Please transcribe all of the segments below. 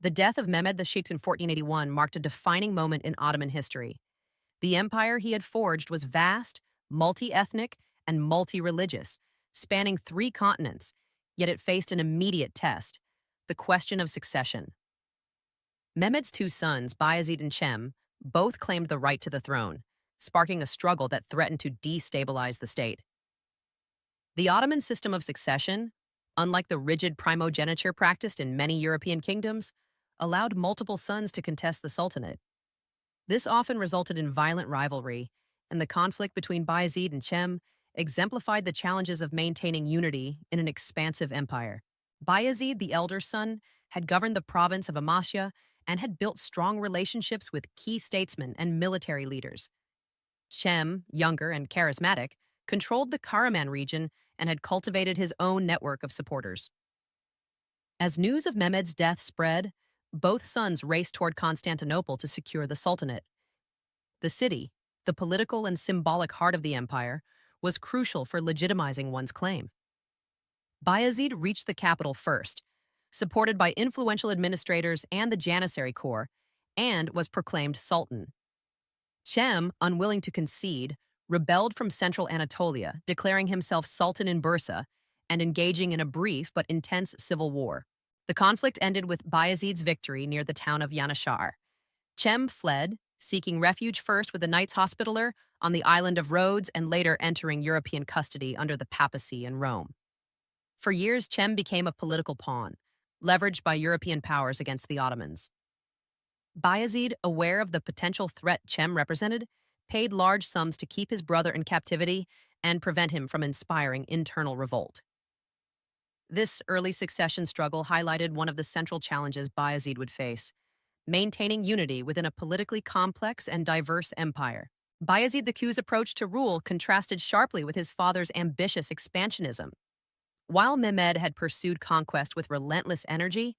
The death of Mehmed the Sheikh in 1481 marked a defining moment in Ottoman history. The empire he had forged was vast, multi-ethnic, and multi-religious, spanning 3 continents, yet it faced an immediate test: the question of succession. Mehmed's 2 sons, Bayezid and Cem, both claimed the right to the throne, sparking a struggle that threatened to destabilize the state. The Ottoman system of succession, unlike the rigid primogeniture practiced in many European kingdoms, allowed multiple sons to contest the sultanate. This often resulted in violent rivalry, and the conflict between Bayezid and Cem exemplified the challenges of maintaining unity in an expansive empire. Bayezid, the elder son, had governed the province of Amasya and had built strong relationships with key statesmen and military leaders. Cem, younger and charismatic, controlled the Karaman region and had cultivated his own network of supporters. As news of Mehmed's death spread, both sons raced toward Constantinople to secure the sultanate. The city, the political and symbolic heart of the empire, was crucial for legitimizing one's claim. Bayezid reached the capital first, supported by influential administrators and the Janissary Corps, and was proclaimed sultan. Cem, unwilling to concede, rebelled from central Anatolia, declaring himself sultan in Bursa and engaging in a brief but intense civil war. The conflict ended with Bayezid's victory near the town of Yanishar. Cem fled, seeking refuge first with the Knights Hospitaller on the island of Rhodes and later entering European custody under the papacy in Rome. For years, Cem became a political pawn, leveraged by European powers against the Ottomans. Bayezid, aware of the potential threat Cem represented, paid large sums to keep his brother in captivity and prevent him from inspiring internal revolt. This early succession struggle highlighted one of the central challenges Bayezid would face: maintaining unity within a politically complex and diverse empire. Bayezid II's approach to rule contrasted sharply with his father's ambitious expansionism. While Mehmed had pursued conquest with relentless energy,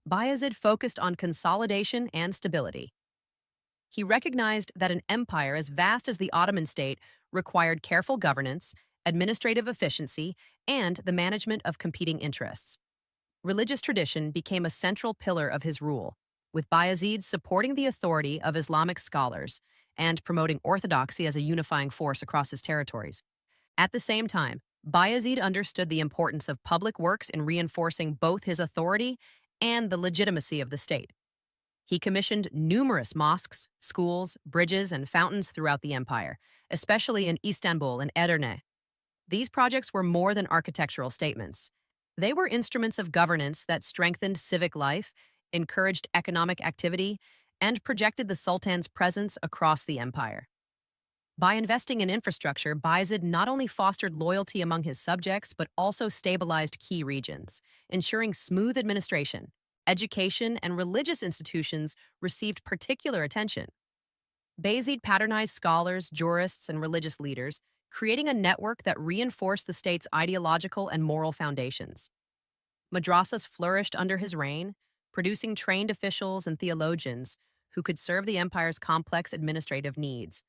Bayezid focused on consolidation and stability. He recognized that an empire as vast as the Ottoman state required careful governance, administrative efficiency, and the management of competing interests. Religious tradition became a central pillar of his rule, with Bayezid supporting the authority of Islamic scholars and promoting orthodoxy as a unifying force across his territories. At the same time, Bayezid understood the importance of public works in reinforcing both his authority and the legitimacy of the state. He commissioned numerous mosques, schools, bridges, and fountains throughout the empire, especially in Istanbul and Edirne. These projects were more than architectural statements. They were instruments of governance that strengthened civic life, encouraged economic activity, and projected the Sultan's presence across the empire. By investing in infrastructure, Bayezid not only fostered loyalty among his subjects, but also stabilized key regions, ensuring smooth administration. Education and religious institutions received particular attention. Bayezid patronized scholars, jurists, and religious leaders, creating a network that reinforced the state's ideological and moral foundations. Madrasas flourished under his reign, producing trained officials and theologians who could serve the empire's complex administrative needs.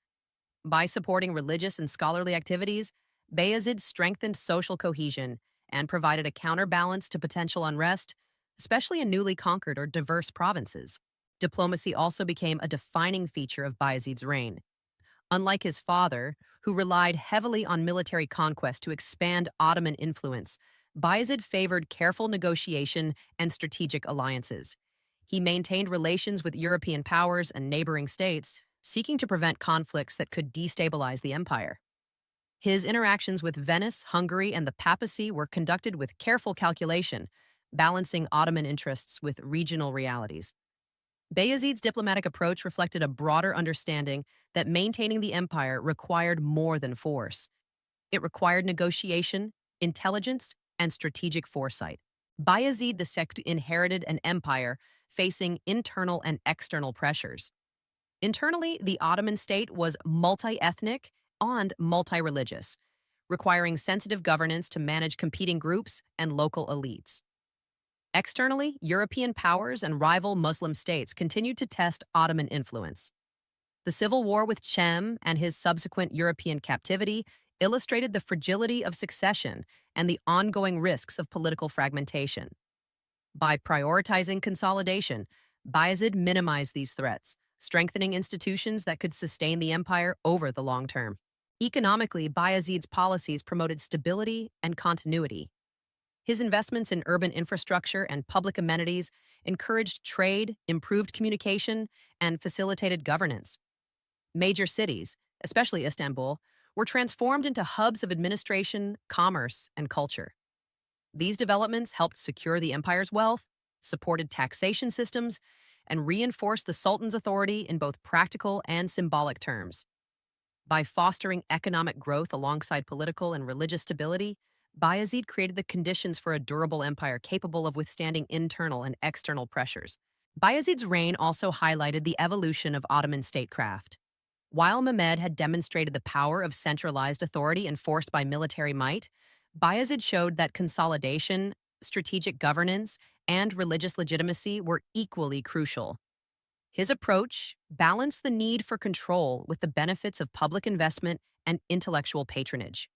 By supporting religious and scholarly activities, Bayezid strengthened social cohesion and provided a counterbalance to potential unrest, especially in newly conquered or diverse provinces. Diplomacy also became a defining feature of Bayezid's reign. Unlike his father, who relied heavily on military conquest to expand Ottoman influence, Bayezid favored careful negotiation and strategic alliances. He maintained relations with European powers and neighboring states, seeking to prevent conflicts that could destabilize the empire. His interactions with Venice, Hungary, and the papacy were conducted with careful calculation, balancing Ottoman interests with regional realities. Bayezid's diplomatic approach reflected a broader understanding that maintaining the empire required more than force. It required negotiation, intelligence, and strategic foresight. Bayezid II inherited an empire facing internal and external pressures. Internally, the Ottoman state was multi-ethnic and multi-religious, requiring sensitive governance to manage competing groups and local elites. Externally, European powers and rival Muslim states continued to test Ottoman influence. The civil war with Cem and his subsequent European captivity illustrated the fragility of succession and the ongoing risks of political fragmentation. By prioritizing consolidation, Bayezid minimized these threats, strengthening institutions that could sustain the empire over the long term. Economically, Bayezid's policies promoted stability and continuity. His investments in urban infrastructure and public amenities encouraged trade, improved communication, and facilitated governance. Major cities, especially Istanbul, were transformed into hubs of administration, commerce, and culture. These developments helped secure the empire's wealth, supported taxation systems, and reinforced the Sultan's authority in both practical and symbolic terms. By fostering economic growth alongside political and religious stability, Bayezid created the conditions for a durable empire capable of withstanding internal and external pressures. Bayezid's reign also highlighted the evolution of Ottoman statecraft. While Mehmed had demonstrated the power of centralized authority enforced by military might, Bayezid showed that consolidation, strategic governance, and religious legitimacy were equally crucial. His approach balanced the need for control with the benefits of public investment and intellectual patronage.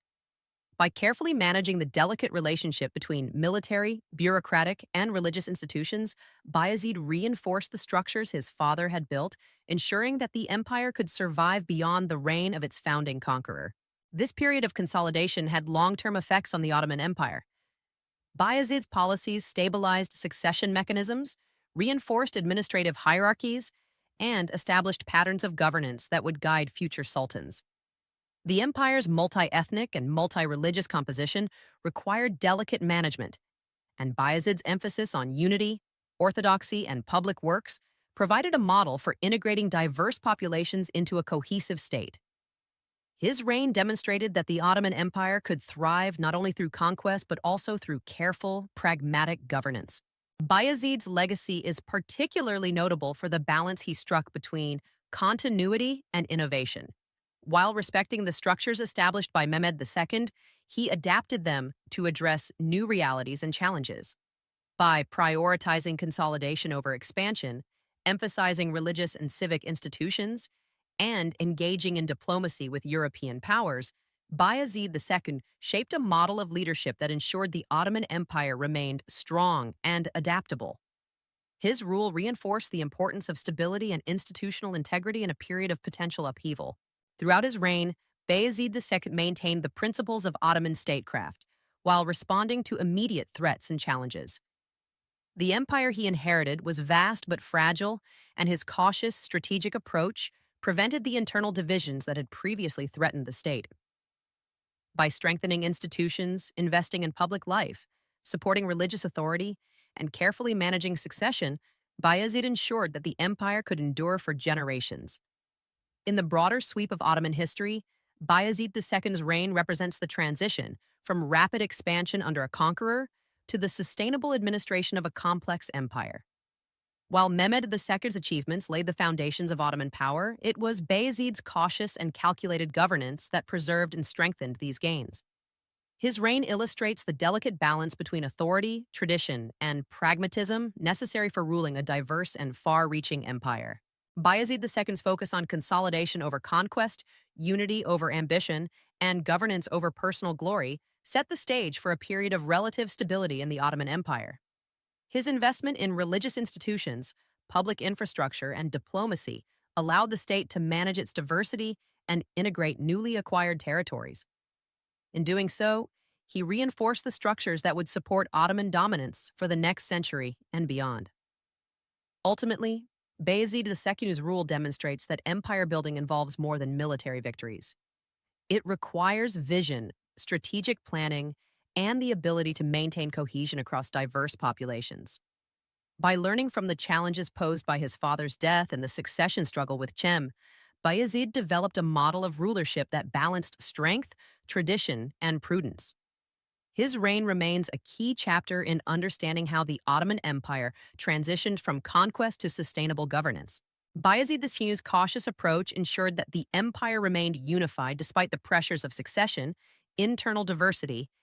By carefully managing the delicate relationship between military, bureaucratic, and religious institutions, Bayezid reinforced the structures his father had built, ensuring that the empire could survive beyond the reign of its founding conqueror. This period of consolidation had long-term effects on the Ottoman Empire. Bayezid's policies stabilized succession mechanisms, reinforced administrative hierarchies, and established patterns of governance that would guide future sultans. The empire's multi-ethnic and multi-religious composition required delicate management, and Bayezid's emphasis on unity, orthodoxy, and public works provided a model for integrating diverse populations into a cohesive state. His reign demonstrated that the Ottoman Empire could thrive not only through conquest but also through careful, pragmatic governance. Bayezid's legacy is particularly notable for the balance he struck between continuity and innovation. While respecting the structures established by Mehmed II, he adapted them to address new realities and challenges. By prioritizing consolidation over expansion, emphasizing religious and civic institutions, and engaging in diplomacy with European powers, Bayezid II shaped a model of leadership that ensured the Ottoman Empire remained strong and adaptable. His rule reinforced the importance of stability and institutional integrity in a period of potential upheaval. Throughout his reign, Bayezid II maintained the principles of Ottoman statecraft, while responding to immediate threats and challenges. The empire he inherited was vast but fragile, and his cautious, strategic approach prevented the internal divisions that had previously threatened the state. By strengthening institutions, investing in public life, supporting religious authority, and carefully managing succession, Bayezid ensured that the empire could endure for generations. In the broader sweep of Ottoman history, Bayezid II's reign represents the transition from rapid expansion under a conqueror to the sustainable administration of a complex empire. While Mehmed II's achievements laid the foundations of Ottoman power, it was Bayezid's cautious and calculated governance that preserved and strengthened these gains. His reign illustrates the delicate balance between authority, tradition, and pragmatism necessary for ruling a diverse and far-reaching empire. Bayezid II's focus on consolidation over conquest, unity over ambition, and governance over personal glory set the stage for a period of relative stability in the Ottoman Empire. His investment in religious institutions, public infrastructure, and diplomacy allowed the state to manage its diversity and integrate newly acquired territories. In doing so, he reinforced the structures that would support Ottoman dominance for the next century and beyond. Ultimately, Bayezid II's rule demonstrates that empire building involves more than military victories. It requires vision, strategic planning, and the ability to maintain cohesion across diverse populations. By learning from the challenges posed by his father's death and the succession struggle with Cem, Bayezid developed a model of rulership that balanced strength, tradition, and prudence. His reign remains a key chapter in understanding how the Ottoman Empire transitioned from conquest to sustainable governance. Bayezid II's cautious approach ensured that the empire remained unified despite the pressures of succession, internal diversity,